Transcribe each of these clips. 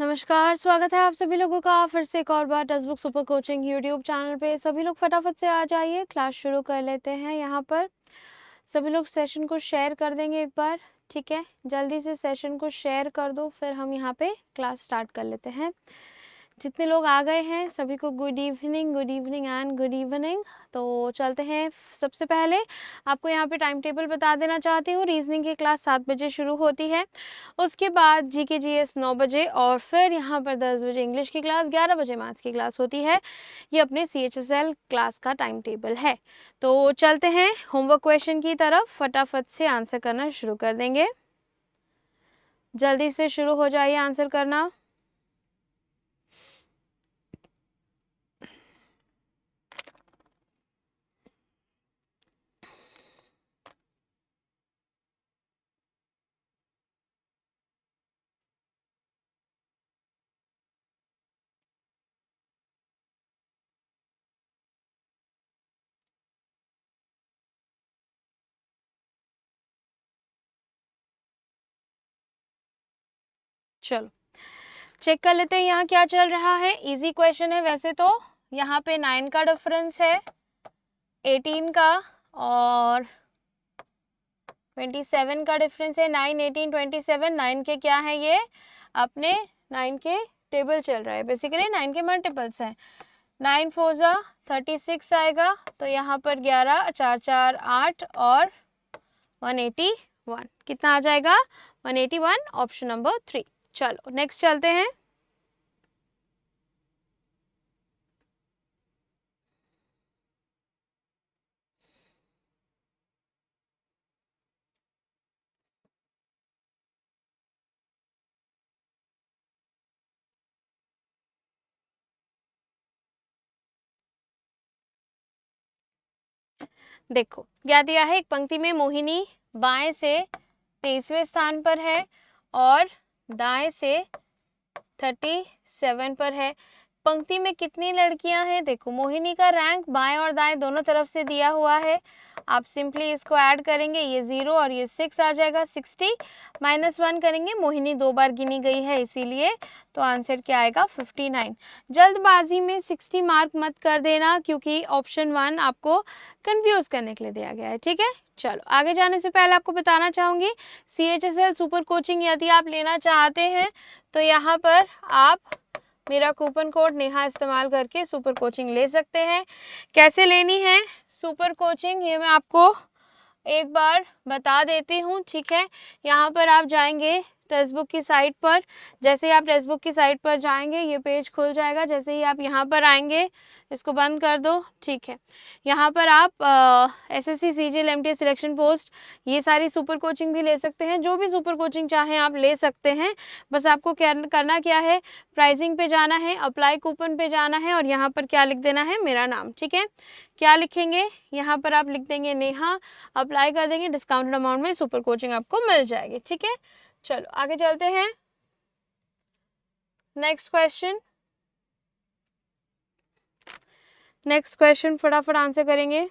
नमस्कार, स्वागत है आप सभी लोगों का फिर से एक और बार text book super coaching YouTube channel पे। सभी लोग फटाफट से आ जाइए, क्लास शुरू कर लेते हैं। यहाँ पर सभी लोग सेशन को शेयर कर देंगे एक बार, ठीक है। जल्दी से सेशन को शेयर कर दो, फिर हम यहाँ पे क्लास स्टार्ट कर लेते हैं। जितने लोग आ गए हैं सभी को good evening and good evening. तो चलते हैं। सबसे पहले आपको यहाँ पे टाइम टेबल बता देना चाहती हूँ। रीजनिंग की क्लास 7 बजे शुरू होती है, उसके बाद जीके जीएस 9 बजे, और फिर यहाँ पर 10 बजे इंग्लिश की क्लास, 11 बजे मैथ्स की क्लास होती है। ये अपने CHSL क्लास का टाइम टेबल है। तो चलते हैं होमवर्क क्वेश्चन की तरफ, फटाफट से आंसर करना शुरू कर देंगे। जल्दी से शुरू हो जाइए आंसर करना। चलो चेक कर लेते हैं यहाँ क्या चल रहा है। इजी क्वेश्चन है वैसे तो। यहाँ पे 9 का डिफरेंस है 18 का, और 27 का डिफरेंस है 9, 18, 27। 9 के क्या है, ये अपने 9 के टेबल चल रहा है, बेसिकली 9 के मल्टीपल्स हैं। 9 4 जा 36 आएगा, तो यहाँ पर 11 4 4 8 और 181 कितना आ जाएगा 181, ऑप्शन नंबर 3। चलो नेक्स्ट चलते हैं। देखो क्या दिया है, एक पंक्ति में मोहिनी बाएं से 23वें स्थान पर है और दाएं से 37 पर है। पंक्ति में कितनी लड़कियां हैं, देखो मोहिनी का रैंक बाएं और दाएं दोनों तरफ से दिया हुआ है। आप सिंपली इसको ऐड करेंगे, ये 0 और ये 6 आ जाएगा। 60 -1 करेंगे, मोहिनी 2 बार गिनी गई है इसीलिए, तो आंसर क्या आएगा 59। जल्दबाजी में 60 मार्क मत कर देना, क्योंकि ऑप्शन 1 आपको कंफ्यूज करने के लिए दिया गया है, ठीक है। चलो आगे जाने से पहले आपको बताना चाहूँगी, CHSL सुपर कोचिंग यदि आप लेना चाहते हैं तो यहाँ पर आप मेरा कूपन कोड नेहा इस्तेमाल करके सुपर कोचिंग ले सकते हैं। कैसे लेनी है सुपर कोचिंग, ये मैं आपको एक बार बता देती हूँ, ठीक है। यहाँ पर आप जाएंगे टेक्स्ट बुक की साइट पर। जैसे ही आप टेक्स्ट बुक की साइट पर जाएंगे ये पेज खुल जाएगा। जैसे ही आप यहाँ पर आएंगे, इसको बंद कर दो, ठीक है। यहाँ पर आप SSC CGL MTS selection post ये सारी सुपर कोचिंग भी ले सकते हैं। जो भी सुपर कोचिंग चाहें आप ले सकते हैं। बस आपको करना क्या है, प्राइसिंग पे जाना है, अप्लाई कूपन पे जाना है, और यहाँ पर क्या लिख देना है, मेरा नाम, ठीक है। क्या लिखेंगे, यहाँ पर आप लिख देंगे नेहा, अप्लाई कर देंगे, डिस्काउंटेड अमाउंट में सुपर कोचिंग आपको मिल जाएगी, ठीक है। चलो आगे चलते हैं। नेक्स्ट क्वेश्चन फटाफट आंसर करेंगे।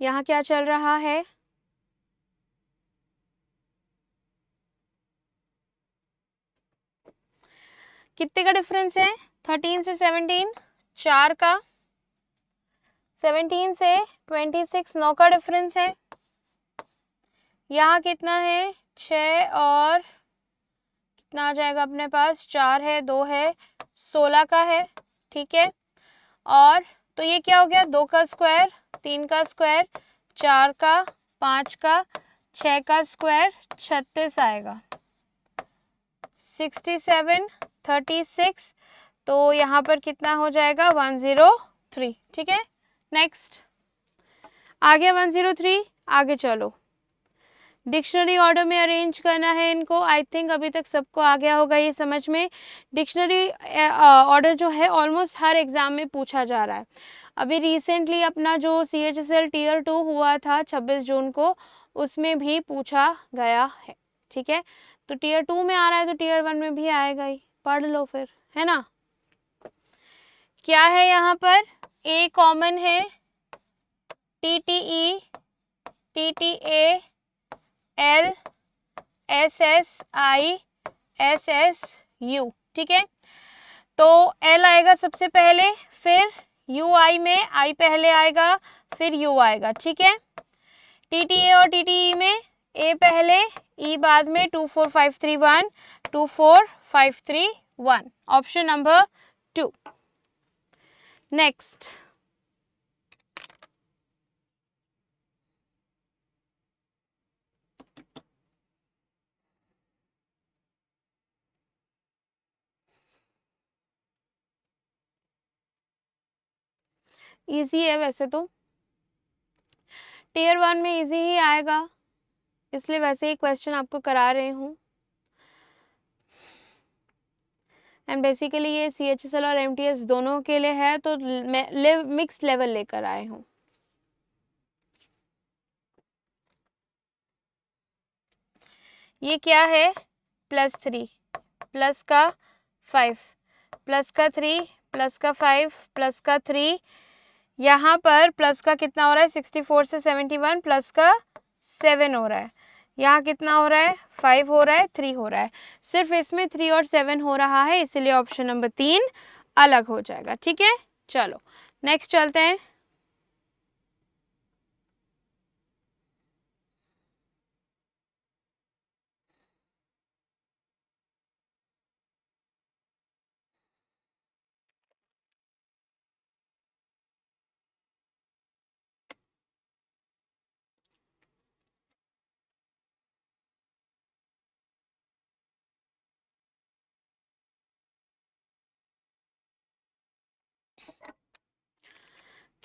यहाँ क्या चल रहा है, कितने का डिफरेंस है, 13 से 17 4 का, 17 से 26 9 का डिफरेंस है। यहाँ कितना है 6 और कितना आ जाएगा अपने पास, 4 है 2 है 16 का है, ठीक है। और तो ये क्या हो गया, 2 का स्क्वायर 3 का स्क्वायर 4 का 5 का 6 का स्क्वायर 36 आएगा। 67 36, तो यहाँ पर कितना हो जाएगा 103, ठीक है। नेक्स्ट आ गया 103। आगे चलो, डिक्शनरी ऑर्डर में अरेंज करना है इनको। आई थिंक अभी तक सबको आ गया होगा ये समझ में। डिक्शनरी ऑर्डर जो है ऑलमोस्ट हर एग्जाम में पूछा जा रहा है। अभी रिसेंटली अपना जो CHSL Tier 2 हुआ था 26 जून को, उसमें भी पूछा गया है, ठीक है। तो टीयर 2 में आ रहा है तो टीयर 1 में भी आएगा ही, पढ़ लो फिर, है ना। क्या है यहाँ पर, ए कॉमन है, TTE, TTA, L, SSI, SSU, ठीक है। तो L आएगा सबसे पहले, फिर UI में I पहले आएगा, फिर U आएगा, ठीक है। TTA और TTE में A पहले, E बाद में, 2 4 5 3 1, 2 4 5 3 1, ऑप्शन नंबर 2। नेक्स्ट, इजी है वैसे तो, टीयर 1 में इजी ही आएगा, इसलिए वैसे ही क्वेश्चन आपको करा रही हूँ। एंड बेसिकली ये CHSL और MTS दोनों के लिए है, तो मैं मिक्स लेवल लेकर आए हूँ। ये क्या है, +3 प्लस का 5 प्लस का 3 प्लस का 5 प्लस का 3, यहाँ पर प्लस का कितना हो रहा है, 64 से 71 प्लस का 7 हो रहा है, यहाँ कितना हो रहा है, 5 हो रहा है, 3 हो रहा है, सिर्फ इसमें 3 और 7 हो रहा है, इसलिए ऑप्शन नंबर 3 अलग हो जाएगा, ठीक है। चलो नेक्स्ट चलते हैं।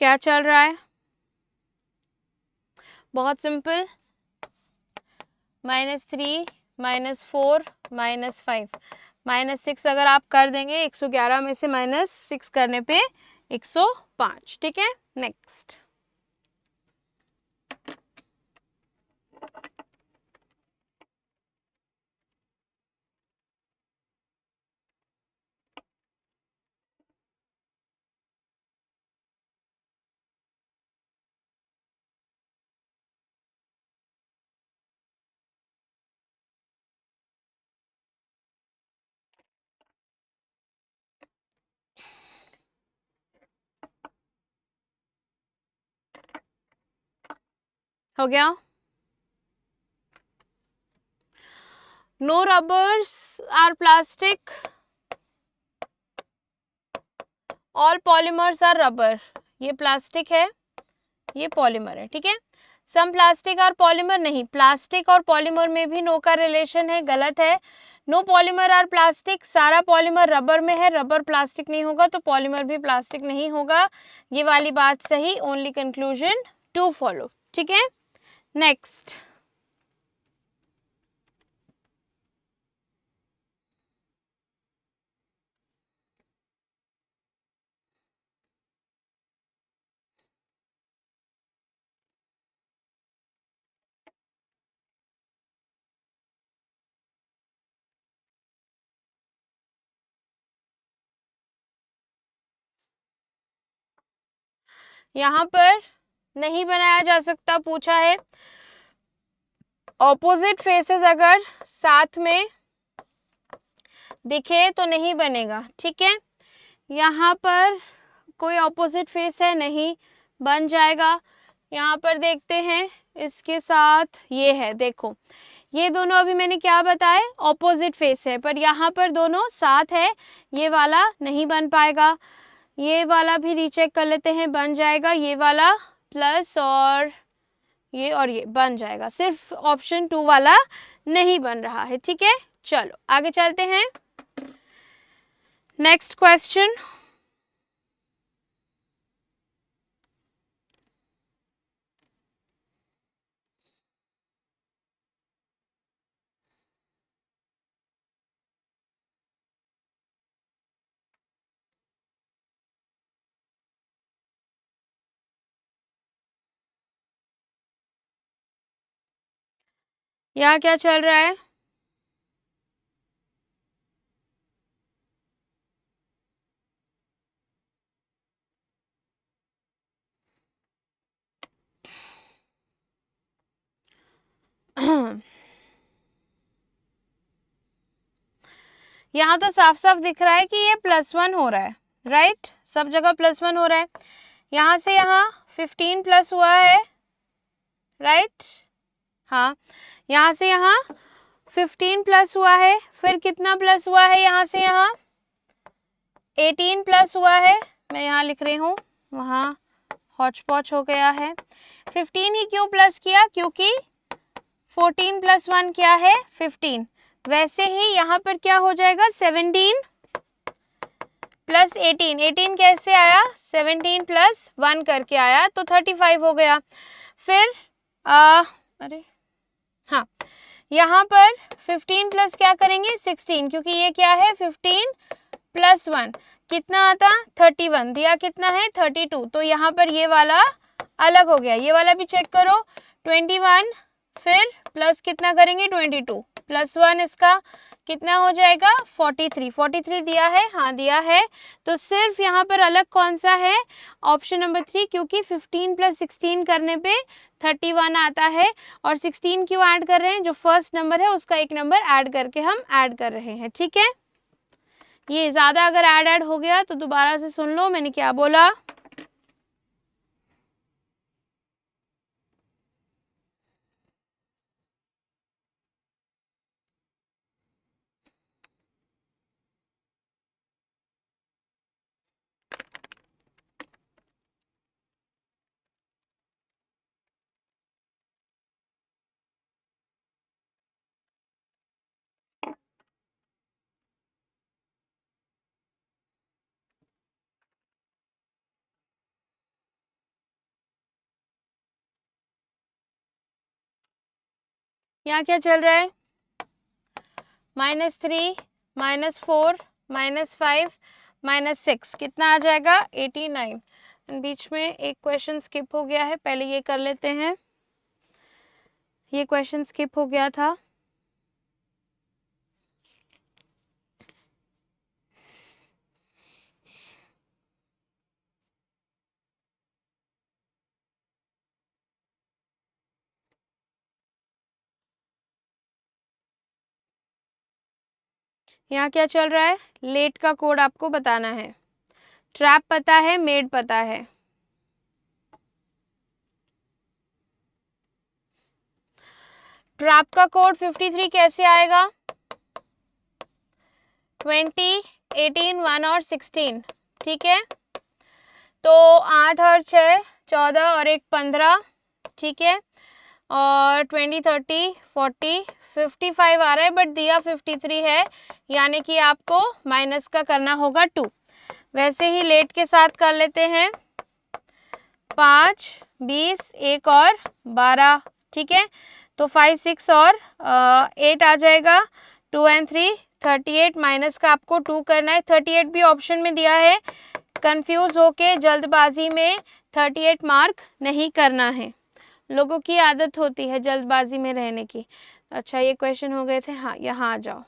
क्या चल रहा है, बहुत सिंपल, -3 -4 -5 -6 अगर आप कर देंगे 111 में से -6 करने पे 105, ठीक है। नेक्स्ट, हो गया। No rubbers are plastic, all polymers are rubber, ये प्लास्टिक है, ये पॉलीमर है, ठीक है। सम प्लास्टिक और पॉलीमर, नहीं, प्लास्टिक और पॉलीमर में भी नो का रिलेशन है, गलत है। नो पॉलीमर आर प्लास्टिक, सारा पॉलीमर रबर में है, रबर प्लास्टिक नहीं होगा तो पॉलीमर भी प्लास्टिक नहीं होगा, ये वाली बात सही, ओनली कंक्लूजन 2 फॉलो, ठीक है। नेक्स्ट, यहाँ पर नहीं बनाया जा सकता, पूछा है ऑपोजिट फेसेस अगर साथ में दिखे तो नहीं बनेगा, ठीक है। यहाँ पर कोई ऑपोजिट फेस है, नहीं बन जाएगा। यहाँ पर देखते हैं, इसके साथ ये है, देखो ये दोनों अभी मैंने क्या बताया, ऑपोजिट फेस है, पर यहाँ पर दोनों साथ है, ये वाला नहीं बन पाएगा, ये वाला भी रीचेक कर लेते हैं, बन जाएगा, ये वाला प्लस और ये बन जाएगा, सिर्फ ऑप्शन 2 वाला नहीं बन रहा है, ठीक है। चलो आगे चलते हैं, नेक्स्ट क्वेश्चन। यहाँ क्या चल रहा है, यहाँ तो साफ साफ दिख रहा है कि ये +1 हो रहा है, राइट, सब जगह +1 हो रहा है। यहाँ से यहाँ 15 प्लस हुआ है, राइट, हाँ, यहाँ से यहाँ 15 प्लस हुआ है, फिर कितना प्लस हुआ है, यहाँ से यहाँ 18 प्लस हुआ है, मैं यहाँ लिख रही हूँ, वहाँ हॉच पॉच हो गया है। 15 ही क्यों प्लस किया, क्योंकि 14 प्लस 1 क्या है 15। वैसे ही यहाँ पर क्या हो जाएगा 17 प्लस 18, 18 कैसे आया 17 प्लस 1 करके आया तो 35 हो गया। फिर अरे हाँ, यहाँ पर 15 प्लस क्या करेंगे 16, क्योंकि ये क्या है 15 प्लस 1 कितना आता 31, दिया कितना है 32, तो यहाँ पर ये वाला अलग हो गया। ये वाला भी चेक करो 21, फिर प्लस कितना करेंगे 22 प्लस 1 इसका कितना हो जाएगा 43, 43 दिया है, हाँ दिया है। तो सिर्फ यहाँ पर अलग कौन सा है ऑप्शन नंबर 3, क्योंकि 15 प्लस 16 करने पे 31 आता है, और 16 क्यों ऐड कर रहे हैं, जो फर्स्ट नंबर है उसका एक नंबर ऐड करके हम ऐड कर रहे हैं, ठीक है। ये ज़्यादा अगर ऐड हो गया तो दोबारा से सुन लो मैंने क्या बोला। यहाँ क्या चल रहा है -3 -4 -5 -6 कितना आ जाएगा 89। बीच में एक क्वेश्चन स्किप हो गया है, पहले ये कर लेते हैं। ये क्वेश्चन स्किप हो गया था। यहाँ क्या चल रहा है, लेट का कोड आपको बताना है। ट्रैप पता है, मेड पता है। ट्रैप का कोड 53 कैसे आएगा 20 18 1 और 16, ठीक है। तो 8 और 6 14 और 1 15, ठीक है, और 20 30 40 55 आ रहा है, बट दिया 53 है, यानी कि आपको माइनस का करना होगा 2। वैसे ही लेट के साथ कर लेते हैं 5 20 1 और 12, ठीक है। तो 5 6 और 8 आ जाएगा, 2 and 3 38, माइनस का आपको 2 करना है। 38 भी ऑप्शन में दिया है, कंफ्यूज होके जल्दबाजी में 38 मार्क नहीं करना है। लोगों की आदत होती है जल्दबाजी में रहने की। अच्छा ये क्वेश्चन हो गए थे, हाँ यहाँ आ जाओ।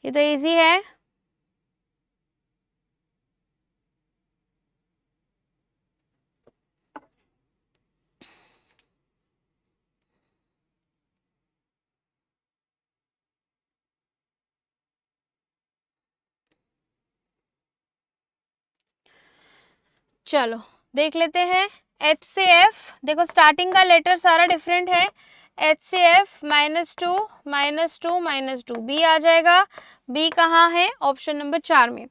ये तो इजी है। चलो देख लेते हैं। H से F, देखो स्टार्टिंग का लेटर सारा डिफरेंट है। H से F -2 -2 -2 B आ जाएगा। B कहाँ है ऑप्शन नंबर 4 में।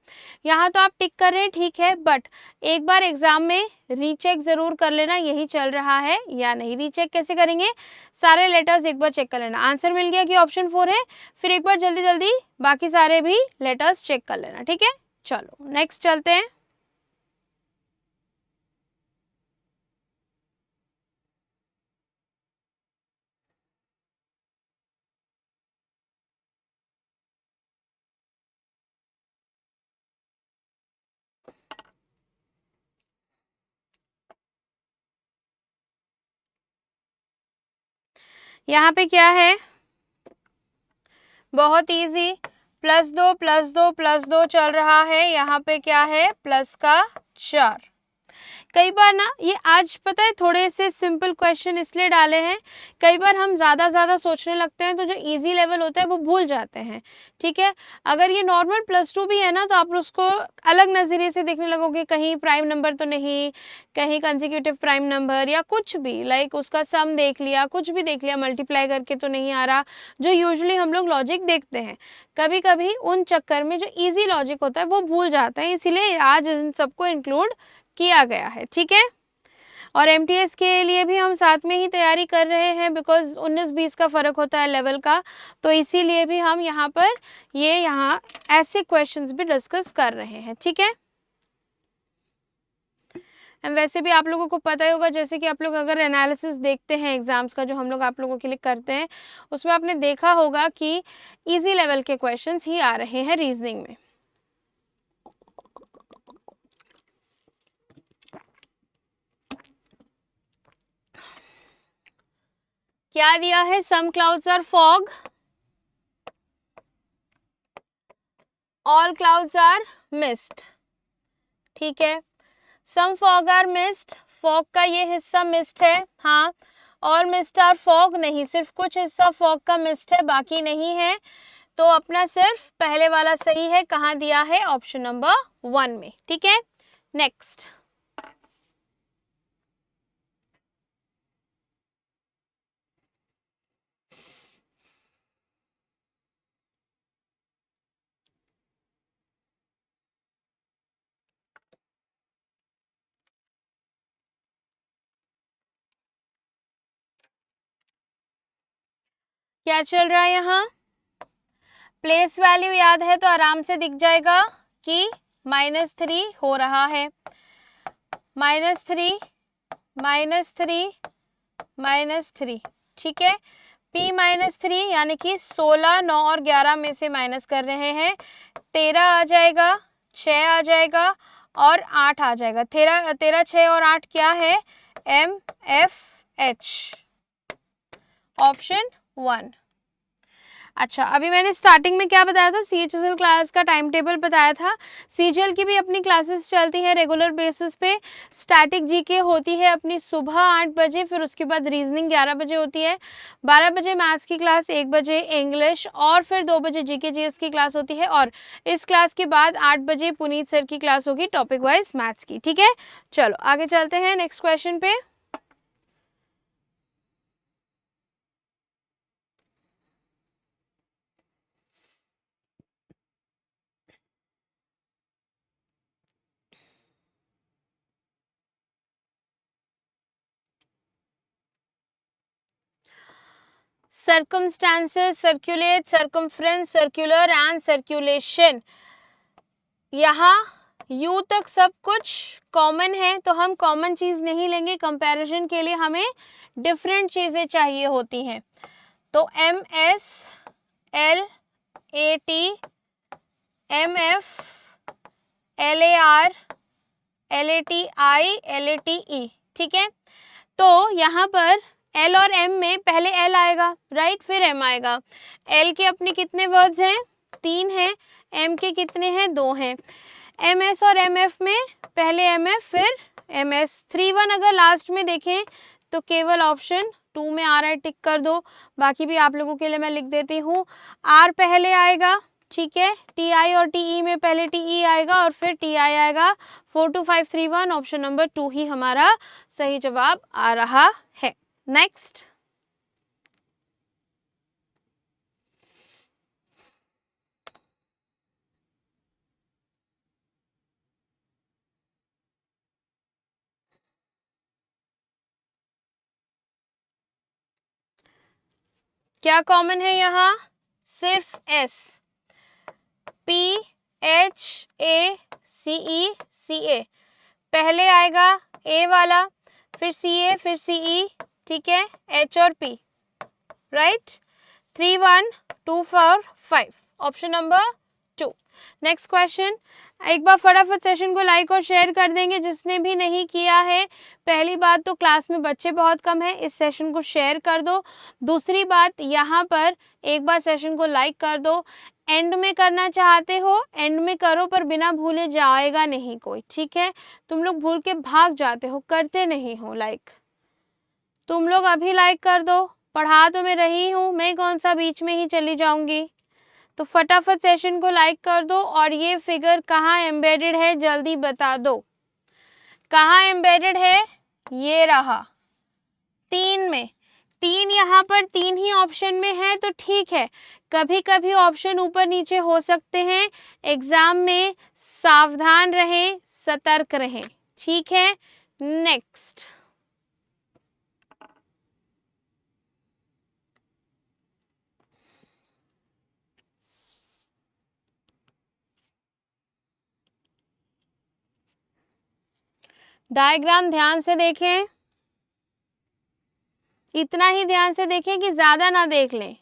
यहाँ तो आप टिक कर रहे हैं, ठीक है, बट एक बार एग्जाम में रीचेक जरूर कर लेना यही चल रहा है या नहीं। रीचेक कैसे करेंगे, सारे लेटर्स एक बार चेक कर लेना। आंसर मिल गया कि ऑप्शन 4 है, फिर एक बार जल्दी जल्दी बाकी सारे भी लेटर्स चेक कर लेना, ठीक है। चलो नेक्स्ट चलते हैं। यहाँ पे क्या है, बहुत इजी, +2 +2 +2 चल रहा है। यहाँ पे क्या है प्लस का 4। कई बार ना ये आज पता है थोड़े से सिंपल क्वेश्चन इसलिए डाले हैं, कई बार हम ज़्यादा सोचने लगते हैं तो जो इजी लेवल होता है वो भूल जाते हैं, ठीक है। अगर ये नॉर्मल +2 भी है ना तो आप उसको अलग नज़रिए से देखने लगोगे, कहीं प्राइम नंबर तो नहीं, कहीं कंसेक्यूटिव प्राइम नंबर या कुछ भी, लाइक उसका सम देख लिया, कुछ भी देख लिया, मल्टीप्लाई करके तो नहीं आ रहा, जो यूजुअली हम लोग लॉजिक देखते हैं। कभी कभी उन चक्कर में जो ईजी लॉजिक होता है वो भूल जाता है, इसीलिए आज इन सबको इंक्लूड किया गया है, ठीक है। और एमटीएस के लिए भी हम साथ में ही तैयारी कर रहे हैं, बिकॉज 19-20 का फ़र्क होता है लेवल का, तो इसीलिए भी हम यहाँ पर यहाँ ऐसे क्वेश्चंस भी डिस्कस कर रहे हैं, ठीक है। वैसे भी आप लोगों को पता ही होगा, जैसे कि आप लोग अगर एनालिसिस देखते हैं एग्जाम्स का जो हम लोग आप लोगों के लिए करते हैं, उसमें आपने देखा होगा कि इजी लेवल के क्वेश्चंस ही आ रहे हैं रीजनिंग में। क्या दिया है? Some clouds are fog, all clouds are mist, ठीक है। Some fog are mist, fog का ये हिस्सा मिस्ट है, हाँ। और मिस्ट आर फॉग नहीं, सिर्फ कुछ हिस्सा फॉग का मिस्ट है, बाकी नहीं है। तो अपना सिर्फ पहले वाला सही है, कहाँ दिया है? ऑप्शन नंबर 1 में, ठीक है। नेक्स्ट, क्या चल रहा है यहाँ? प्लेस वैल्यू याद है तो आराम से दिख जाएगा कि -3 हो रहा है, -3 -3 ठीक है। P-3 यानी कि 16, 9 और 11 में से माइनस कर रहे हैं, 13 आ जाएगा, 6 आ जाएगा और 8 आ जाएगा। 13, 6 और 8 क्या है? MFH, option 1। अच्छा, अभी मैंने स्टार्टिंग में क्या बताया था? CHSL क्लास का टाइम टेबल बताया था। CGL की भी अपनी क्लासेस चलती है रेगुलर बेसिस पे। स्टैटिक जीके होती है अपनी सुबह 8 बजे, फिर उसके बाद रीजनिंग 11 बजे होती है, 12 बजे मैथ्स की क्लास, 1 बजे इंग्लिश और फिर 2 बजे जीके जीएस की क्लास होती है। और इस क्लास के बाद 8 बजे पुनीत सर की क्लास होगी टॉपिक वाइज मैथ्स की, ठीक है। चलो आगे चलते हैं नेक्स्ट क्वेश्चन पे। Circumstances, circulate, circumference, circular and circulation, यहाँ U तक सब कुछ कॉमन है तो हम कॉमन चीज नहीं लेंगे, कंपैरिजन के लिए हमें डिफरेंट चीजें चाहिए होती हैं। तो MS, L, AT, MF, LAR, LATI, LATE, ठीक है। तो यहाँ पर L और M में पहले L आएगा, राइट, फिर M आएगा। L के अपने कितने वर्ड्स हैं? 3 हैं। M के कितने हैं? 2 हैं। MS और MF में पहले MF फिर MS। 3-1 अगर लास्ट में देखें तो केवल ऑप्शन 2 में आ रहा है, टिक कर दो। बाकी भी आप लोगों के लिए मैं लिख देती हूँ। R पहले आएगा, ठीक है। TI और TE में पहले TE आएगा और फिर TI आएगा। 4 2 5 3 1, ऑप्शन नंबर 2 ही हमारा सही जवाब आ रहा है। नेक्स्ट, क्या कॉमन है यहाँ? सिर्फ S, PHACE पहले आएगा A वाला, फिर CA, फिर CE, ठीक है, H और P, right. 3 1 2 4 5, option number 2। Next question. एक बार फटाफट सेशन को लाइक और शेयर कर देंगे जिसने भी नहीं किया है। पहली बात तो क्लास में बच्चे बहुत कम हैं, इस सेशन को शेयर कर दो। दूसरी बात, यहाँ पर एक बार सेशन को लाइक कर दो। एंड में करना चाहते हो एंड में करो, पर बिना भूले जाएगा नहीं कोई, ठीक है। तुम लोग भूल के भाग जाते हो, करते नहीं हो लाइक। तुम लोग अभी लाइक कर दो, पढ़ा तो मैं रही हूँ, मैं कौन सा बीच में ही चली जाऊंगी। तो फटाफट सेशन को लाइक कर दो। और ये फिगर कहाँ एम्बेडेड है जल्दी बता दो, कहाँ एम्बेडेड है। ये रहा 3 में। 3 यहाँ पर 3 ही ऑप्शन में है तो ठीक है, कभी कभी ऑप्शन ऊपर नीचे हो सकते हैं। एग्जाम में सावधान रहें, सतर्क रहें, ठीक है। नेक्स्ट, डायग्राम ध्यान से देखें, इतना ही ध्यान से देखें कि ज्यादा ना देख लें।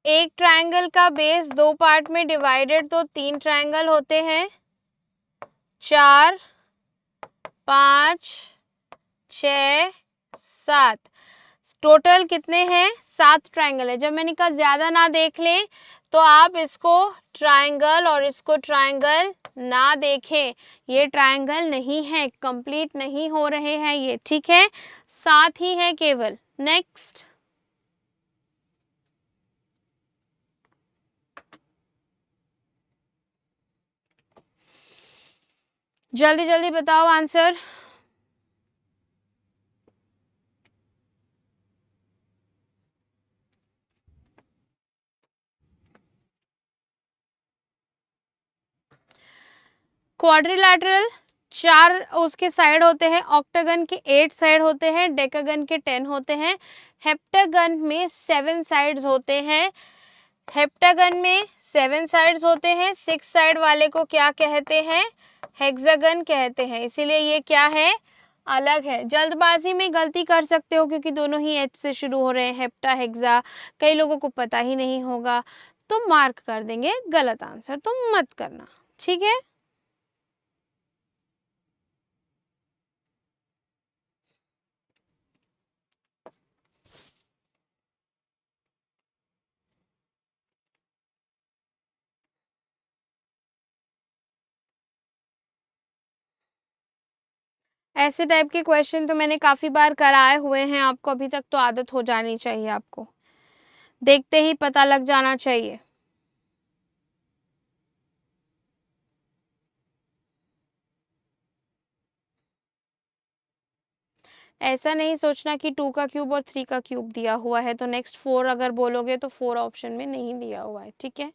एक ट्रायंगल का बेस 2 पार्ट में डिवाइडेड तो 3 ट्रायंगल होते हैं, 4, 5, 6, 7, टोटल कितने हैं 7 ट्रायंगल है। जब मैंने कहा ज्यादा ना देख लें तो आप इसको ट्रायंगल और इसको ट्रायंगल ना देखें, ये ट्रायंगल नहीं है, कंप्लीट नहीं हो रहे हैं ये, ठीक है। 7 ही है केवल। नेक्स्ट, जल्दी जल्दी बताओ आंसर। क्वाड्रिलैटरल 4 उसके साइड होते हैं, ऑक्टागन के 8 साइड होते हैं, डेकागन के 10 होते हैं, हेप्टागन में 7 साइड्स होते हैं। हेप्टागन में 7 साइड्स होते हैं, 6 साइड वाले को क्या कहते हैं, हेक्सागन कहते हैं। इसीलिए ये क्या है, अलग है। जल्दबाजी में गलती कर सकते हो क्योंकि दोनों ही एच से शुरू हो रहे हैं, हेप्टा हेक्सा, कई लोगों को पता ही नहीं होगा तो मार्क कर देंगे गलत आंसर, तो मत करना, ठीक है। ऐसे टाइप के क्वेश्चन तो मैंने काफ़ी बार कराए हुए हैं आपको, अभी तक तो आदत हो जानी चाहिए आपको, देखते ही पता लग जाना चाहिए। ऐसा नहीं सोचना कि 2 का क्यूब और 3 का क्यूब दिया हुआ है तो नेक्स्ट 4 अगर बोलोगे तो 4 ऑप्शन में नहीं दिया हुआ है, ठीक है।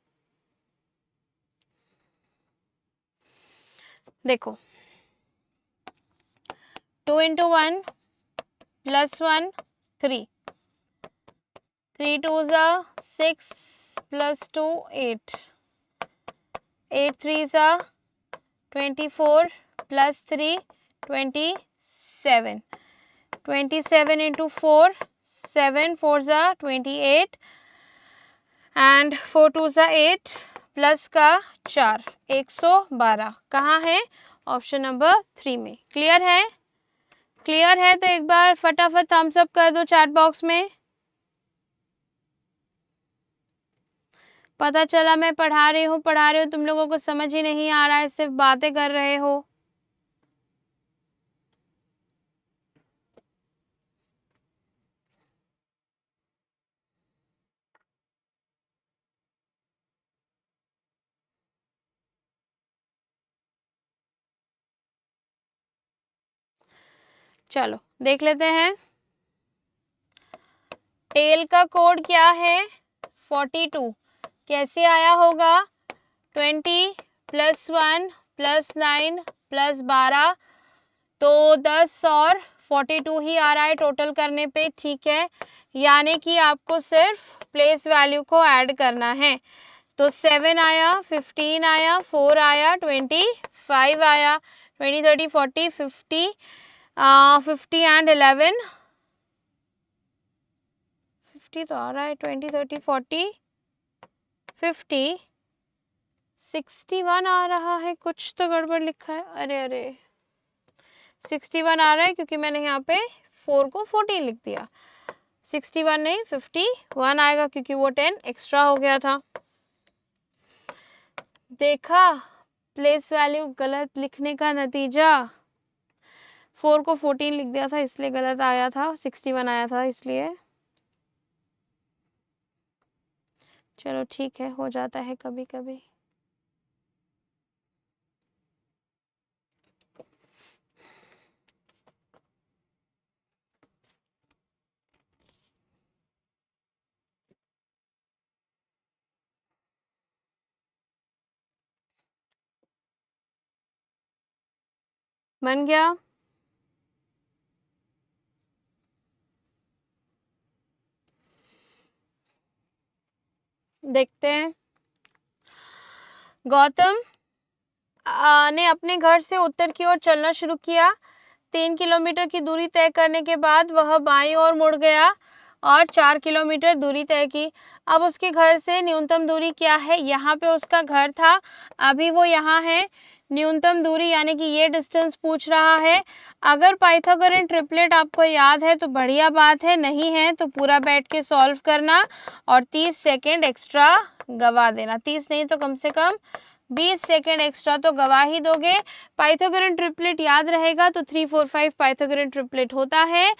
देखो 2 into 1 plus 1 3, 3 2s are 6 plus 2 8, 8 3s are 24 plus 3 27, 27 into 4 7 4s are 28 and 4 2s are 8 plus का 4 112 कहाँ है, ऑप्शन नंबर 3 में। क्लियर है, क्लियर है तो एक बार फटाफट थम्स अप कर दो चैट बॉक्स में। पता चला मैं पढ़ा रही हूँ तुम लोगों को समझ ही नहीं आ रहा है, सिर्फ बातें कर रहे हो। चलो देख लेते हैं, टेल का कोड क्या है 42, कैसे आया होगा 20 प्लस 1 प्लस 9 प्लस 12 तो 10 और 42 ही आ रहा है टोटल करने पे, ठीक है। यानी कि आपको सिर्फ प्लेस वैल्यू को ऐड करना है। तो 7 आया, 15 आया, 4 आया, 25 आया, 20 30 40 50 50 एंड 11 50 तो आ रहा है, 20 30 40 50 61 आ रहा है, कुछ तो गड़बड़ लिखा है। अरे अरे 61 आ रहा है क्योंकि मैंने यहाँ पे 4 को 14 लिख दिया। 61 नहीं 51 आएगा क्योंकि वो 10 एक्स्ट्रा हो गया था। देखा प्लेस वैल्यू गलत लिखने का नतीजा। 4 को 14 लिख दिया था इसलिए गलत आया था, 61 आया था इसलिए। चलो ठीक है, हो जाता है कभी कभी। बन गया। देखते हैं। गौतम ने अपने घर से उत्तर की ओर चलना शुरू किया। 3 किलोमीटर की दूरी तय करने के बाद वह बाईं ओर मुड़ गया और 4 किलोमीटर दूरी तय की। अब उसके घर से न्यूनतम दूरी क्या है? यहाँ पे उसका घर था, अभी वो यहाँ है। न्यूनतम दूरी यानी कि ये डिस्टेंस पूछ रहा है। अगर पाइथागोरन ट्रिपलेट आपको याद है तो बढ़िया बात है, नहीं है तो पूरा बैठ के सॉल्व करना और 30 सेकेंड एक्स्ट्रा गवा देना। 30 नहीं तो कम से कम 20 सेकेंड एक्स्ट्रा तो गवा ही दोगे। पाइथागोरन ट्रिपलेट याद रहेगा तो 3 4 5 पाइथागोरन ट्रिपलेट होता है।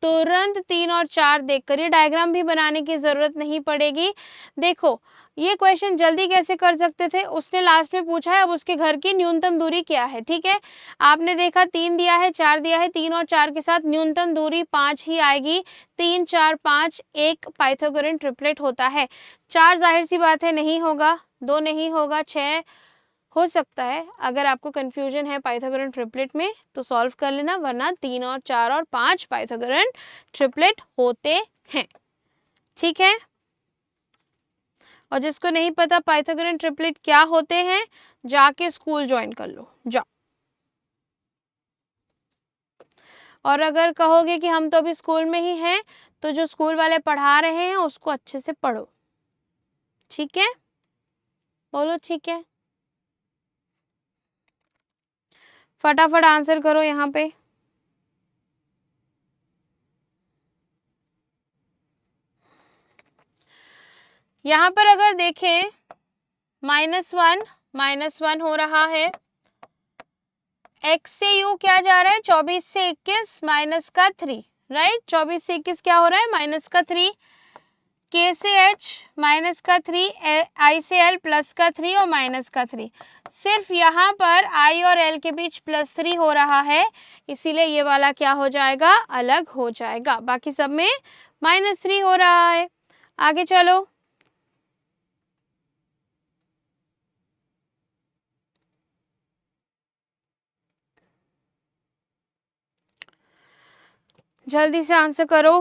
तुरंत 3 और 4 देखकर, ये डायग्राम भी बनाने की ज़रूरत नहीं पड़ेगी। देखो ये क्वेश्चन जल्दी कैसे कर सकते थे, उसने लास्ट में पूछा है अब उसके घर की न्यूनतम दूरी क्या है। ठीक है, आपने देखा 3 दिया है 4 दिया है, 3 और 4 के साथ न्यूनतम दूरी 5 ही आएगी। 3 4 5 एक पाइथागोरन ट्रिपलेट होता है। 4 जाहिर सी बात है नहीं होगा, 2 नहीं होगा, 6 हो सकता है। अगर आपको कंफ्यूजन है पाइथागोरन ट्रिपलेट में तो सॉल्व कर लेना, वरना 3 और 4 और 5 पाइथागोरन ट्रिपलेट होते हैं। ठीक है, और जिसको नहीं पता पाइथागोरन ट्रिपलेट क्या होते हैं, जाके स्कूल ज्वाइन कर लो, जाओ। और अगर कहोगे कि हम तो अभी स्कूल में ही हैं, तो जो स्कूल वाले पढ़ा रहे हैं उसको अच्छे से पढ़ो। ठीक है, बोलो ठीक है। फटाफट आंसर करो यहाँ पे। यहाँ पर अगर देखें -1 हो रहा है। x से u क्या जा रहा है? 24 से 21 माइनस का 3, राइट। 24 से 21 क्या हो रहा है? माइनस का 3। k से h माइनस का 3, i से l प्लस का 3 और माइनस का 3। सिर्फ यहाँ पर i और l के बीच +3 हो रहा है, इसीलिए ये वाला क्या हो जाएगा? अलग हो जाएगा। बाकी सब में -3 हो रहा है। आगे चलो। जल्दी से आंसर करो।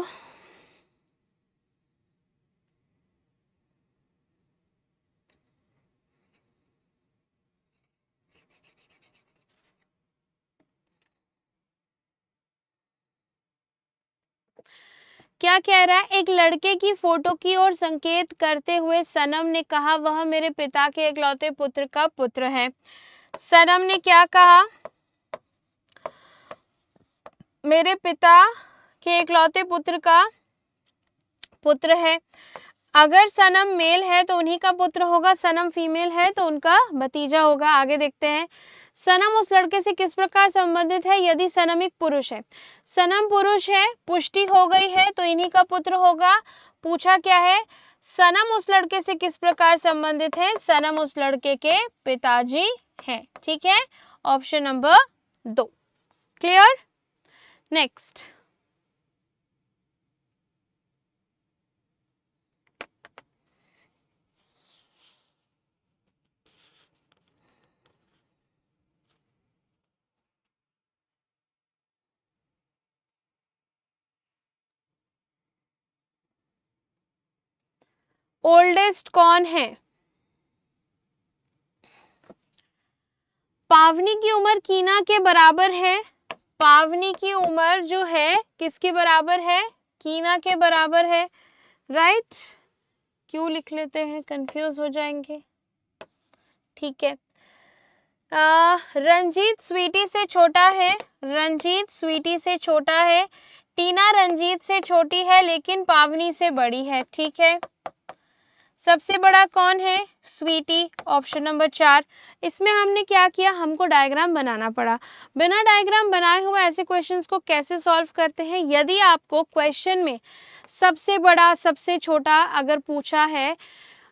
क्या कह रहा है? एक लड़के की फोटो की ओर संकेत करते हुए सनम ने कहा वह मेरे पिता के इकलौते पुत्र का पुत्र है। सनम ने क्या कहा? मेरे पिता के इकलौते पुत्र का पुत्र है। अगर सनम मेल है तो उन्हीं का पुत्र होगा, सनम फीमेल है तो उनका भतीजा होगा। आगे देखते हैं। सनम उस लड़के से किस प्रकार संबंधित है? यदि सनम एक पुरुष है, सनम पुरुष है, पुष्टि हो गई है तो इन्हीं का पुत्र होगा। पूछा क्या है? सनम उस लड़के से किस प्रकार संबंधित है? सनम उस लड़के के पिताजी हैं। ठीक है, option number 2 clear. Next. Oldest कौन है? पावनी की उम्र कीना के बराबर है। पावनी की उम्र जो है किसके बराबर है? कीना के बराबर है, राइट। क्यों लिख लेते हैं, कंफ्यूज हो जाएंगे। ठीक है। रंजीत स्वीटी से छोटा है, रंजीत स्वीटी से छोटा है। टीना रंजीत से छोटी है लेकिन पावनी से बड़ी है, ठीक है। सबसे बड़ा कौन है? Sweety, option number 4। इसमें हमने क्या किया, हमको डायग्राम बनाना पड़ा। बिना डायग्राम बनाए हुए ऐसे क्वेश्चंस को कैसे सॉल्व करते हैं? यदि आपको क्वेश्चन में सबसे बड़ा सबसे छोटा अगर पूछा है,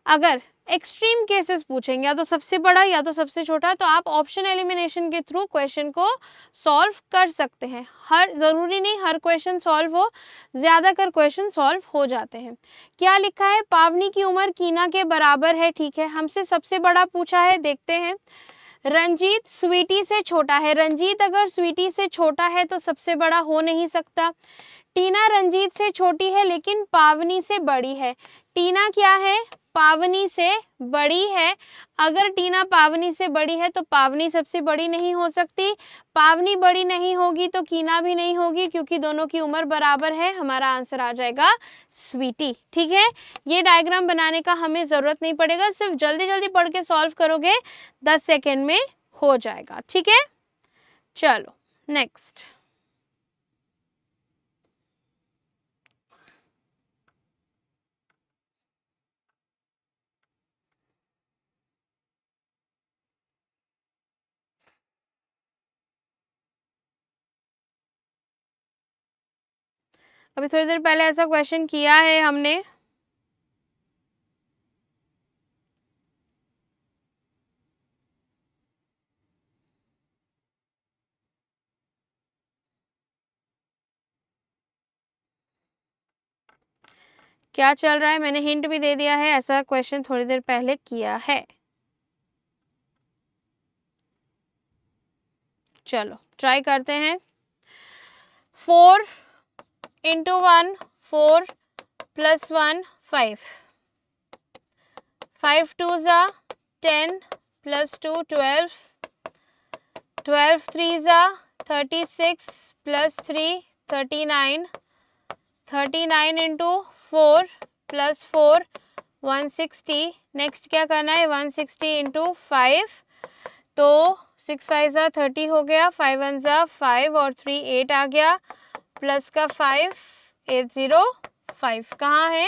अगर एक्सट्रीम केसेस पूछेंगे या तो सबसे बड़ा या तो सबसे छोटा, तो आप ऑप्शन एलिमिनेशन के थ्रू क्वेश्चन को सॉल्व कर सकते हैं। ज़रूरी नहीं हर क्वेश्चन सॉल्व हो, ज़्यादातर क्वेश्चन सॉल्व हो जाते हैं। क्या लिखा है? पावनी की उम्र कीना के बराबर है, ठीक है। हमसे सबसे बड़ा पूछा है, देखते हैं। रंजीत स्वीटी से छोटा है, रंजीत अगर स्वीटी से छोटा है तो सबसे बड़ा हो नहीं सकता। टीना रंजीत से छोटी है लेकिन पावनी से बड़ी है। टीना क्या है? पावनी से बड़ी है। अगर टीना पावनी से बड़ी है तो पावनी सबसे बड़ी नहीं हो सकती। पावनी बड़ी नहीं होगी तो कीना भी नहीं होगी, क्योंकि दोनों की उम्र बराबर है। हमारा आंसर आ जाएगा स्वीटी, ठीक है। ये डायग्राम बनाने का हमें ज़रूरत नहीं पड़ेगा, सिर्फ जल्दी जल्दी पढ़ के सॉल्व करोगे, 10 सेकेंड में हो जाएगा, ठीक है। चलो नेक्स्ट। अभी थोड़ी देर पहले ऐसा क्वेश्चन किया है हमने। क्या चल रहा है? मैंने हिंट भी दे दिया है, ऐसा क्वेश्चन थोड़ी देर पहले किया है। चलो ट्राई करते हैं। 4 × 1 4 + 1 5 5 2 ज़ा 10 + 2 12 12 3 ज़ा 36 + 3 39 39 × 4 + 4 160। नेक्स्ट क्या करना है? 160 × 5, तो 6 5 ज़ा 30 हो गया, 5 1 ज़ा 5 और 3 8 आ गया, प्लस का 5 805 कहाँ है?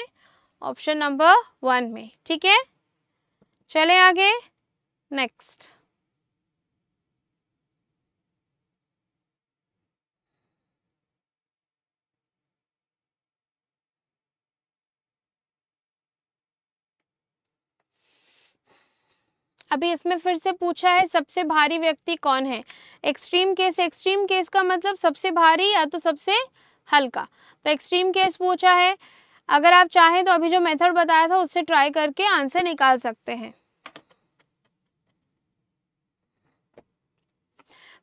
ऑप्शन नंबर 1 में, ठीक है। चले आगे नेक्स्ट। अभी इसमें फिर से पूछा है सबसे भारी व्यक्ति कौन है। एक्सट्रीम केस, एक्सट्रीम केस का मतलब सबसे भारी या तो सबसे हल्का, तो एक्सट्रीम केस पूछा है। अगर आप चाहें तो अभी जो मेथड बताया था उससे ट्राई करके आंसर निकाल सकते हैं।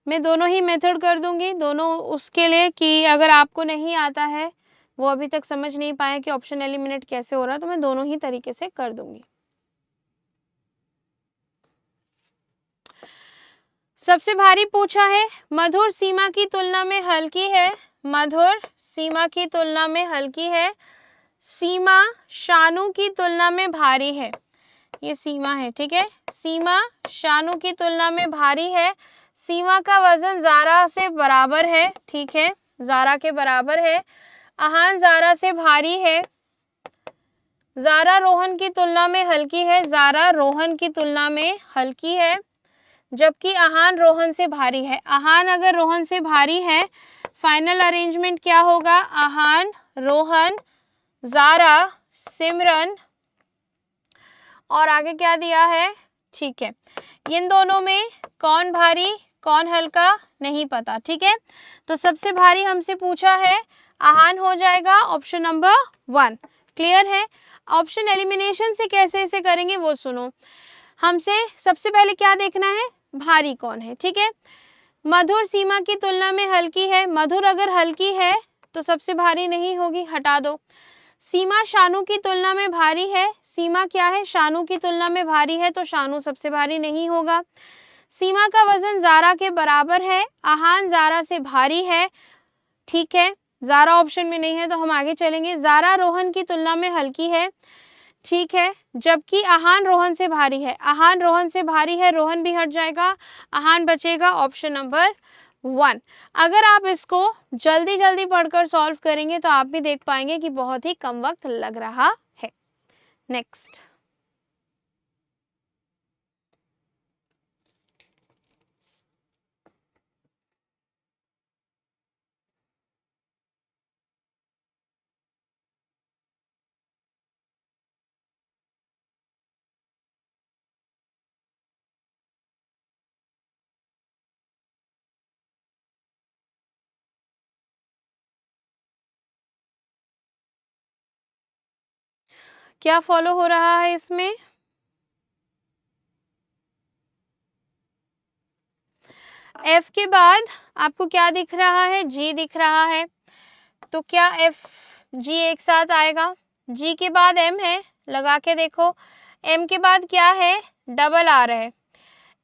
मैं दोनों ही मेथड कर दूंगी, दोनों उसके लिए कि अगर आपको नहीं आता है, वो अभी तक समझ नहीं पाए कि ऑप्शन एलिमिनेट कैसे हो रहा है, तो मैं दोनों ही तरीके से कर दूंगी। सबसे भारी पूछा है, मधुर सीमा की तुलना में हल्की है, मधुर सीमा की तुलना में हल्की है, सीमा शानू की तुलना में भारी है। ये सीमा है, ठीक है। सीमा शानू की तुलना में भारी है। सीमा का वजन ज़ारा से बराबर है, ठीक है, ज़ारा के बराबर है। अहान ज़ारा से भारी है। ज़ारा रोहन की तुलना में हल्की है, ज़ारा रोहन की तुलना में हल्की है, जबकि अहान रोहन से भारी है। अहान अगर रोहन से भारी है, फाइनल अरेंजमेंट क्या होगा? अहान, रोहन, ज़ारा, सिमरन और आगे क्या दिया है, ठीक है। इन दोनों में कौन भारी कौन हल्का नहीं पता, ठीक है। तो सबसे भारी हमसे पूछा है, अहान हो जाएगा ऑप्शन नंबर 1। क्लियर है? ऑप्शन एलिमिनेशन से कैसे इसे करेंगे वो सुनो। हमसे सबसे पहले क्या देखना है? भारी कौन है, ठीक है। मधुर सीमा की तुलना में हल्की है, मधुर अगर हल्की है तो सबसे भारी नहीं होगी, हटा दो। सीमा शानू की तुलना में भारी है, सीमा क्या है? शानू की तुलना में भारी है, तो शानू सबसे भारी नहीं होगा। सीमा का वजन ज़ारा के बराबर है, अहान ज़ारा से भारी है, ठीक है। ज़ारा ऑप्शन में नहीं है तो हम आगे चलेंगे। ज़ारा रोहन की तुलना में हल्की है, ठीक है, जबकि आहान रोहन से भारी है, आहान रोहन से भारी है, रोहन भी हट जाएगा, आहान बचेगा, ऑप्शन नंबर 1। अगर आप इसको जल्दी जल्दी पढ़कर सॉल्व करेंगे तो आप भी देख पाएंगे कि बहुत ही कम वक्त लग रहा है। नेक्स्ट, क्या फॉलो हो रहा है इसमें? एफ के बाद आपको क्या दिख रहा है? जी दिख रहा है। तो क्या एफ जी एक साथ आएगा? जी के बाद एम है, लगा के देखो। एम के बाद क्या है? डबल आर है।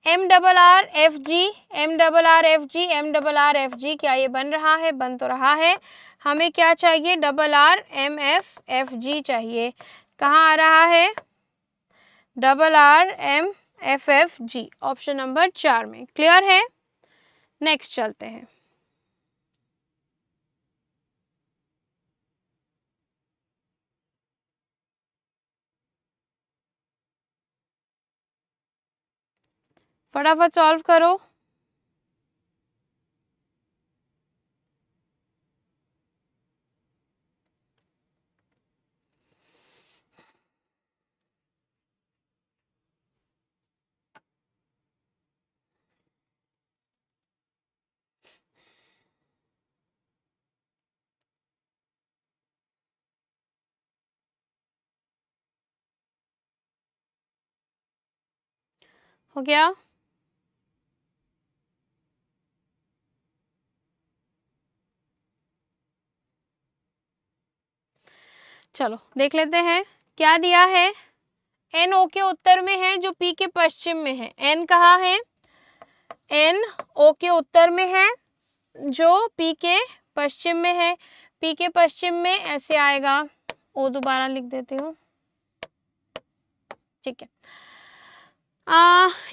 M double R F G, M double R F G, M double R F G, क्या ये बन रहा है? बन तो रहा है। हमें क्या चाहिए? Double R M F F G चाहिए। कहाँ आ रहा है? Double R M F F G, option number 4 में। क्लियर है? नेक्स्ट चलते हैं। फटाफट सॉल्व करो। हो गया? चलो देख लेते हैं क्या दिया है। एन ओ के उत्तर में है जो पी के पश्चिम में है। एन कहाँ है? एन ओ के उत्तर में है जो पी के पश्चिम में है। पी के पश्चिम में ऐसे आएगा, ओ दोबारा लिख देती हूँ, ठीक है।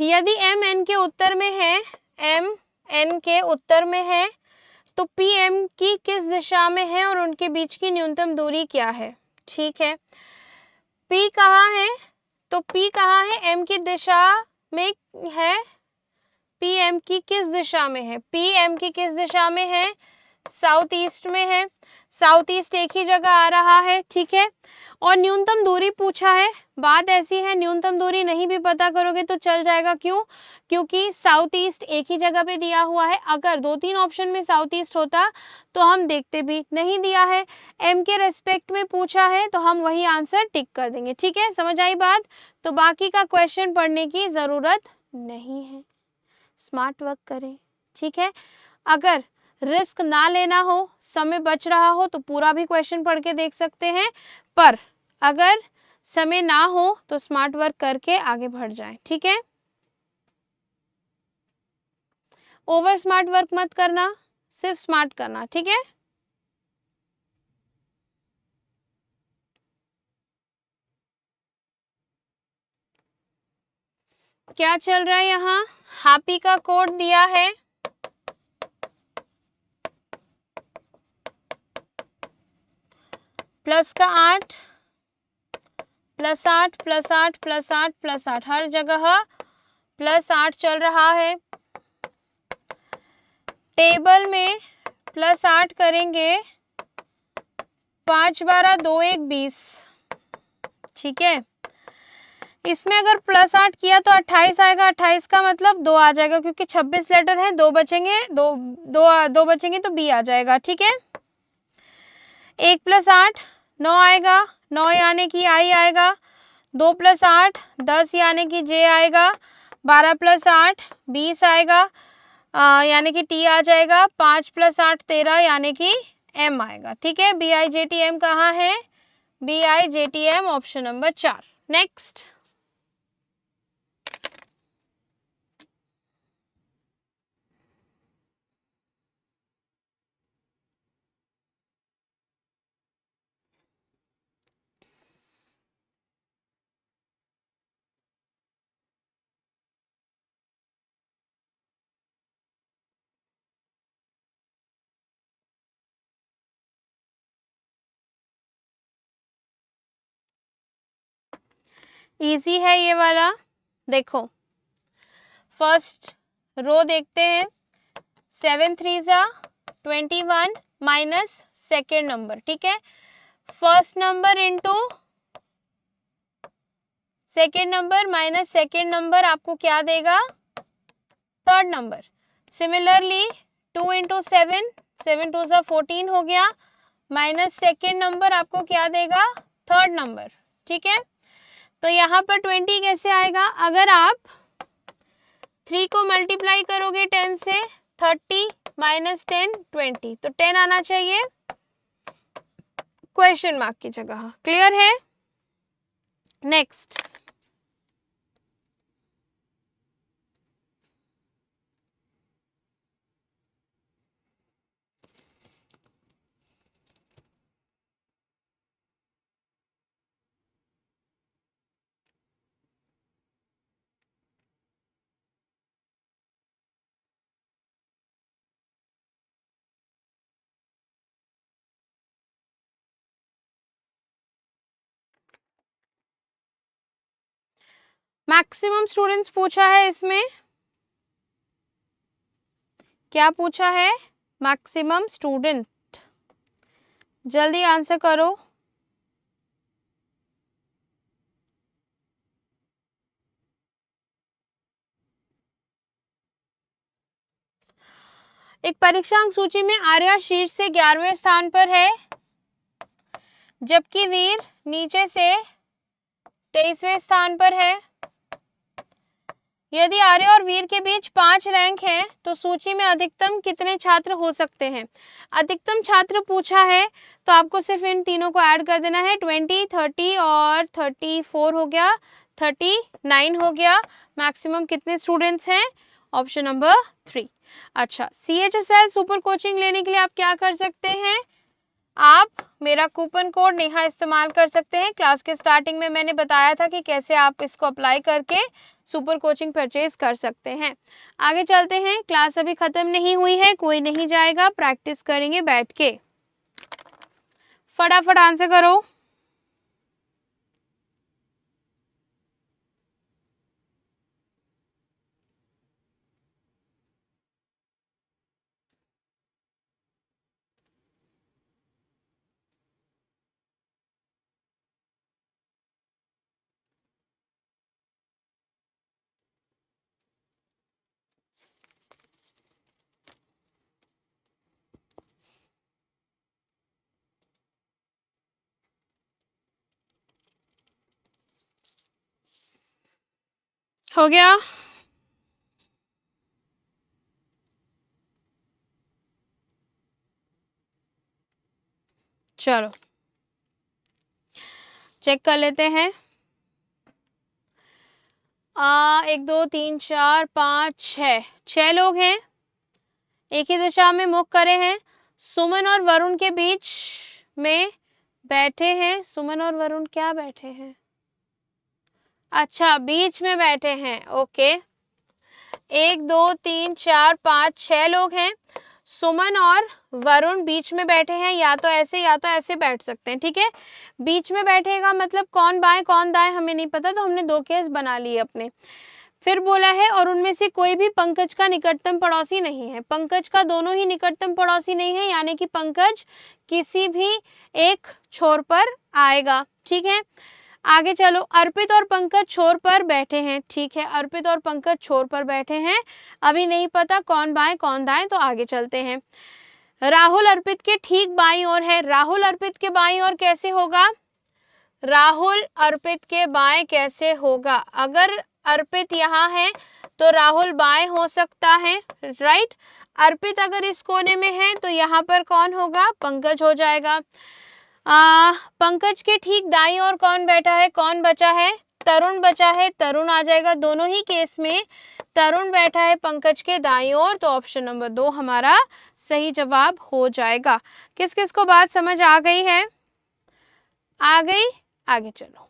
यदि एम एन के उत्तर में है, एम एन के उत्तर में है, तो पी एम की किस दिशा में है और उनके बीच की न्यूनतम दूरी क्या है? ठीक है, पी कहाँ है? तो पी कहाँ है? एम की दिशा में है। पी एम की किस दिशा में है? पी एम की किस दिशा में है? साउथ ईस्ट में है। साउथ ईस्ट एक ही जगह आ रहा है, ठीक है। और न्यूनतम दूरी पूछा है। बात ऐसी है, न्यूनतम दूरी नहीं भी पता करोगे तो चल जाएगा। क्यों? क्योंकि साउथ ईस्ट एक ही जगह पे दिया हुआ है। अगर 2-3 ऑप्शन में साउथ ईस्ट होता तो हम देखते भी। नहीं दिया है, एम के रेस्पेक्ट में पूछा है, तो हम वही आंसर टिक कर देंगे। ठीक है, समझ आई बात? तो बाकी का क्वेश्चन पढ़ने की जरूरत नहीं है, स्मार्ट वर्क करें, ठीक है। अगर रिस्क ना लेना हो, समय बच रहा हो, तो पूरा भी क्वेश्चन पढ़ के देख सकते हैं, पर अगर समय ना हो तो स्मार्ट वर्क करके आगे बढ़ जाएं, ठीक है। ओवर स्मार्ट वर्क मत करना, सिर्फ स्मार्ट करना, ठीक है। क्या चल रहा है यहाँ? हैप्पी का कोड दिया है, प्लस का 8, प्लस 8, प्लस 8, प्लस 8, प्लस 8, हर जगह प्लस 8 चल रहा है। टेबल में प्लस 8 करेंगे, 5 12 2 1 20, ठीक है। इसमें अगर प्लस 8 किया तो 28 आएगा। 28 का मतलब 2 आ जाएगा, क्योंकि 26 लेटर है, 2 बचेंगे, दो बचेंगे तो बी आ जाएगा, ठीक है। 1 प्लस 8 9 आएगा, 9 यानी कि आई आएगा। 2 प्लस 8 10 यानी कि जे आएगा। 12 प्लस 8 20 आएगा, यानी कि टी आ जाएगा। 5 प्लस 8 13 यानी कि एम आएगा, ठीक है। B I J T M कहाँ है? B I J T M, option number 4। Next, easy है ये वाला। देखो फर्स्ट रो देखते हैं, 7 3 ज़ा 21 माइनस सेकेंड नंबर, ठीक है। First number into second number minus second number आपको क्या देगा, थर्ड नंबर। सिमिलरली 2 इंटू 7, 7 2 ज़ा 14 हो गया, माइनस सेकेंड नंबर आपको क्या देगा, थर्ड नंबर, ठीक है। तो यहाँ पर 20 कैसे आएगा, अगर आप 3 को मल्टीप्लाई करोगे 10 से, 30 माइनस 10 20, तो 10 आना चाहिए क्वेश्चन मार्क की जगह। क्लियर है। नेक्स्ट मैक्सिमम स्टूडेंट्स पूछा है इसमें, क्या पूछा है, मैक्सिमम स्टूडेंट, जल्दी आंसर करो। एक परीक्षांक सूची में आर्या शीर्ष से 11वें स्थान पर है, जबकि वीर नीचे से 23वें स्थान पर है। यदि आर्य और वीर के बीच 5 रैंक हैं, तो सूची में अधिकतम कितने छात्र हो सकते हैं। अधिकतम छात्र पूछा है, तो आपको सिर्फ इन तीनों को ऐड कर देना है, 20 30 और 34 हो गया, 39 हो गया। मैक्सिमम कितने स्टूडेंट्स हैं, ऑप्शन नंबर 3। अच्छा, CHSL सुपर कोचिंग लेने के लिए आप क्या कर सकते हैं, आप मेरा कूपन कोड नेहा इस्तेमाल कर सकते हैं। क्लास के स्टार्टिंग में मैंने बताया था कि कैसे आप इसको अप्लाई करके सुपर कोचिंग परचेज कर सकते हैं। आगे चलते हैं, क्लास अभी खत्म नहीं हुई है, कोई नहीं जाएगा, प्रैक्टिस करेंगे बैठ के। फटाफट आंसर करो। हो गया, चलो चेक कर लेते हैं। 1 2 3 4 5 6 लोग हैं, एक ही दिशा में मुख करे हैं। सुमन और वरुण के बीच में बैठे हैं। सुमन और वरुण क्या बैठे हैं, अच्छा बीच में बैठे हैं, ओके। 1 2 3 4 5 6 लोग हैं, सुमन और वरुण बीच में बैठे हैं, या तो ऐसे बैठ सकते हैं, ठीक है। बीच में बैठेगा मतलब कौन बाएं कौन दाएं हमें नहीं पता, तो हमने 2 केस बना लिए अपने। फिर बोला है और उनमें से कोई भी पंकज का निकटतम पड़ोसी नहीं है। पंकज का दोनों ही निकटतम पड़ोसी नहीं है, यानी कि पंकज किसी भी एक छोर पर आएगा, ठीक है। आगे चलो, अर्पित और पंकज छोर पर बैठे हैं, ठीक है, अर्पित और पंकज छोर पर बैठे हैं, अभी नहीं पता कौन बाएं कौन दाएं, तो आगे चलते हैं। राहुल अर्पित के ठीक बाईं ओर है। राहुल अर्पित के बाईं ओर कैसे होगा, राहुल अर्पित के बाएं कैसे होगा, अगर अर्पित यहाँ है तो राहुल बाएं हो सकता है, राइट। अर्पित अगर इस कोने में है तो यहाँ पर कौन होगा, पंकज हो जाएगा। पंकज के ठीक दाईं ओर कौन बैठा है, कौन बचा है, तरुण बचा है, तरुण आ जाएगा। दोनों ही केस में तरुण बैठा है पंकज के दाईं ओर, तो ऑप्शन नंबर 2 हमारा सही जवाब हो जाएगा। किस किस को बात समझ आ गई है, आ गई, आगे चलो।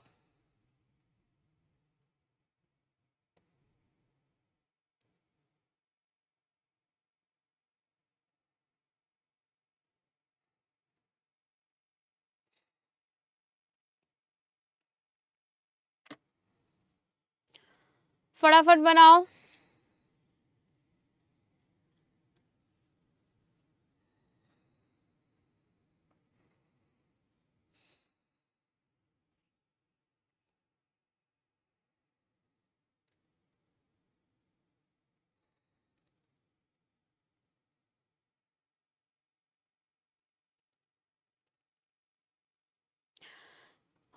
फटाफट बनाओ।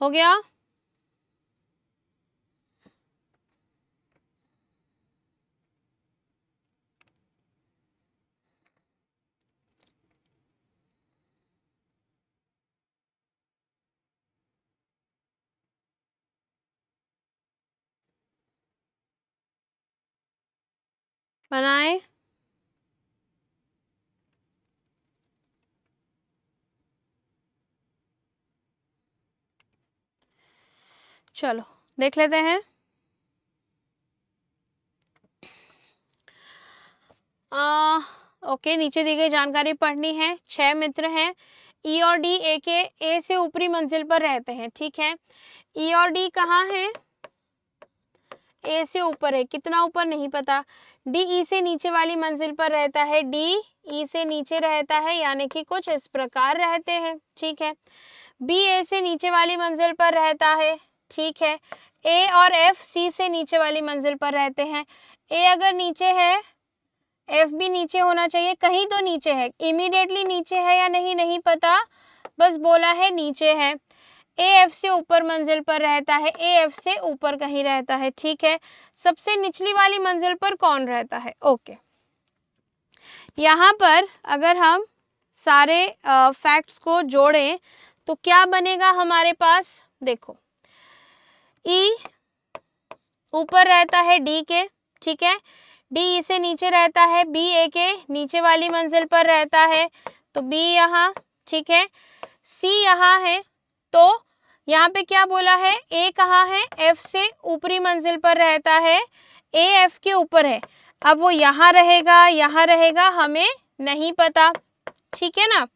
हो गया? बनाए। चलो देख लेते हैं। ओके, नीचे दी गई जानकारी पढ़नी है। 6 मित्र हैं। ई और डी ए के ए से ऊपरी मंजिल पर रहते हैं, ठीक है। ई और डी कहाँ है? ए से ऊपर है, कितना ऊपर नहीं पता। डी ई से नीचे वाली मंजिल पर रहता है, डी ई से नीचे रहता है, यानी कि कुछ इस प्रकार रहते हैं, ठीक है। बी ए से नीचे वाली मंजिल पर रहता है, ठीक है। ए और एफ सी से नीचे वाली मंजिल पर रहते हैं। ए अगर नीचे है, एफ भी नीचे होना चाहिए, कहीं तो नीचे है। इमीडिएटली नीचे है या नहीं, नहीं पता, बस बोला है नीचे है। ए एफ से ऊपर मंजिल पर रहता है, ए एफ से ऊपर कहीं रहता है, ठीक है। सबसे निचली वाली मंजिल पर कौन रहता है? ओके, यहाँ पर अगर हम सारे फैक्ट्स को जोड़ें तो क्या बनेगा हमारे पास? देखो, ई ऊपर रहता है डी के, ठीक है। डी ई से नीचे रहता है, बी ए के नीचे वाली मंजिल पर रहता है, तो बी यहाँ, ठीक है। सी यहाँ है, तो यहाँ पे क्या बोला है? ए कहाँ है? एफ से ऊपरी मंजिल पर रहता है, ए एफ के ऊपर है। अब वो यहाँ रहेगा, हमें नहीं पता, ठीक है ना।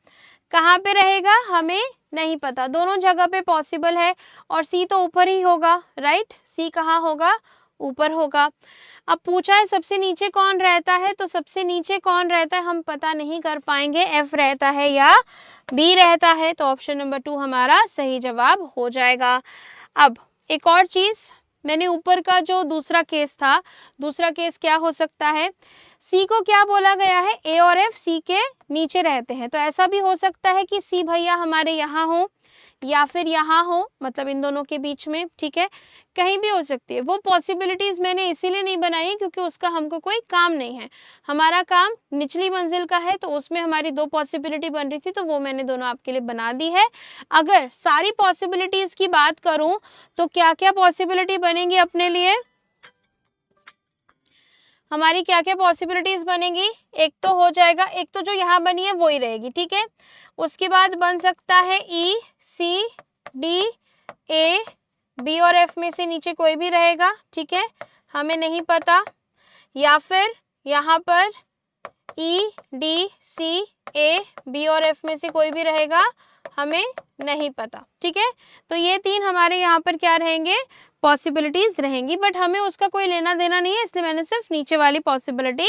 कहाँ पे रहेगा हमें नहीं पता, दोनों जगह पे पॉसिबल है। और सी तो ऊपर ही होगा, राइट। सी कहाँ होगा? ऊपर होगा। अब पूछा है सबसे नीचे कौन रहता है, तो सबसे नीचे कौन रहता है हम पता नहीं कर पाएंगे, एफ रहता है या बी रहता है, तो ऑप्शन नंबर 2 हमारा सही जवाब हो जाएगा। अब एक और चीज, मैंने ऊपर का जो दूसरा केस था, दूसरा केस क्या हो सकता है? सी को क्या बोला गया है? ए और एफ सी के नीचे रहते हैं, तो ऐसा भी हो सकता है कि सी भैया हमारे यहाँ हो या फिर यहाँ हो, मतलब इन दोनों के बीच में, ठीक है, कहीं भी हो सकती है। वो पॉसिबिलिटीज मैंने इसीलिए नहीं बनाई क्योंकि उसका हमको कोई काम नहीं है। हमारा काम निचली मंजिल का है, तो उसमें हमारी 2 पॉसिबिलिटी बन रही थी, तो वो मैंने दोनों आपके लिए बना दी है। अगर सारी पॉसिबिलिटीज की बात करूं तो क्या क्या पॉसिबिलिटी बनेंगी अपने लिए? हमारी क्या क्या पॉसिबिलिटीज बनेगी? एक तो हो जाएगा, एक तो जो यहाँ बनी है वो ही रहेगी, ठीक है। उसके बाद बन सकता है ई सी डी ए, बी और एफ में से नीचे कोई भी रहेगा, ठीक है, हमें नहीं पता। या फिर यहाँ पर ई डी सी ए, बी और एफ में से कोई भी रहेगा, हमें नहीं पता, ठीक है। तो ये 3 हमारे यहाँ पर क्या रहेंगे? पॉसिबिलिटीज रहेंगी, बट हमें उसका कोई लेना देना नहीं है, इसलिए मैंने सिर्फ नीचे वाली पॉसिबिलिटी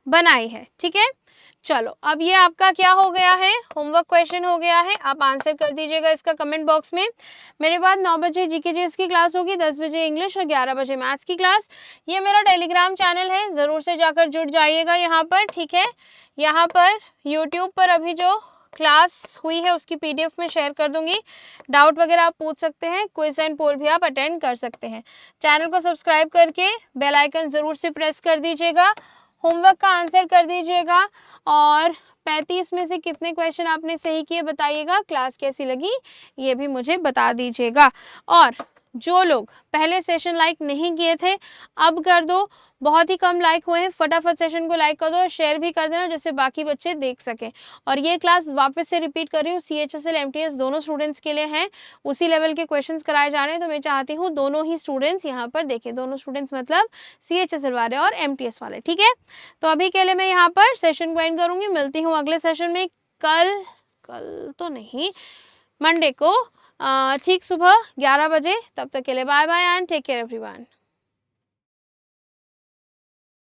बनाई है, ठीक है। चलो, अब ये आपका क्या हो गया है? होमवर्क क्वेश्चन हो गया है। आप आंसर कर दीजिएगा इसका कमेंट बॉक्स में। मेरे बाद 9 बजे जीकेजीएस की क्लास होगी, 10 बजे इंग्लिश और 11 बजे मैथ्स की क्लास। ये मेरा टेलीग्राम चैनल है, ज़रूर से जाकर जुड़ जाइएगा यहाँ पर, ठीक है। यहाँ पर यूट्यूब पर अभी जो क्लास हुई है उसकी पीडीएफ में शेयर कर दूंगी, डाउट वगैरह आप पूछ सकते हैं, क्विज एंड पोल भी आप अटेंड कर सकते हैं। चैनल को सब्सक्राइब करके बेल आइकन ज़रूर से प्रेस कर दीजिएगा। होमवर्क का आंसर कर दीजिएगा और 35 में से कितने क्वेश्चन आपने सही किए बताइएगा। क्लास कैसी लगी ये भी मुझे बता दीजिएगा। और जो लोग पहले सेशन लाइक नहीं किए थे अब कर दो, बहुत ही कम लाइक हुए हैं, फटाफट सेशन को लाइक कर दो और शेयर भी कर देना जिससे बाकी बच्चे देख सकें। और ये क्लास वापस से रिपीट कर रही हूँ, CHSL MTS दोनों स्टूडेंट्स के लिए हैं, उसी लेवल के क्वेश्चंस कराए जा रहे हैं, तो मैं चाहती हूँ दोनों ही स्टूडेंट्स यहाँ पर देखें, दोनों स्टूडेंट्स मतलब CHSL वाले और MTS वाले, ठीक है। तो अभी के लिए मैं यहाँ पर सेशन को एंड करूँगी, मिलती हूँ अगले सेशन में कल तो नहीं, मंडे को ठीक सुबह 11 बजे। तब तक के लिए bye bye and take care everyone.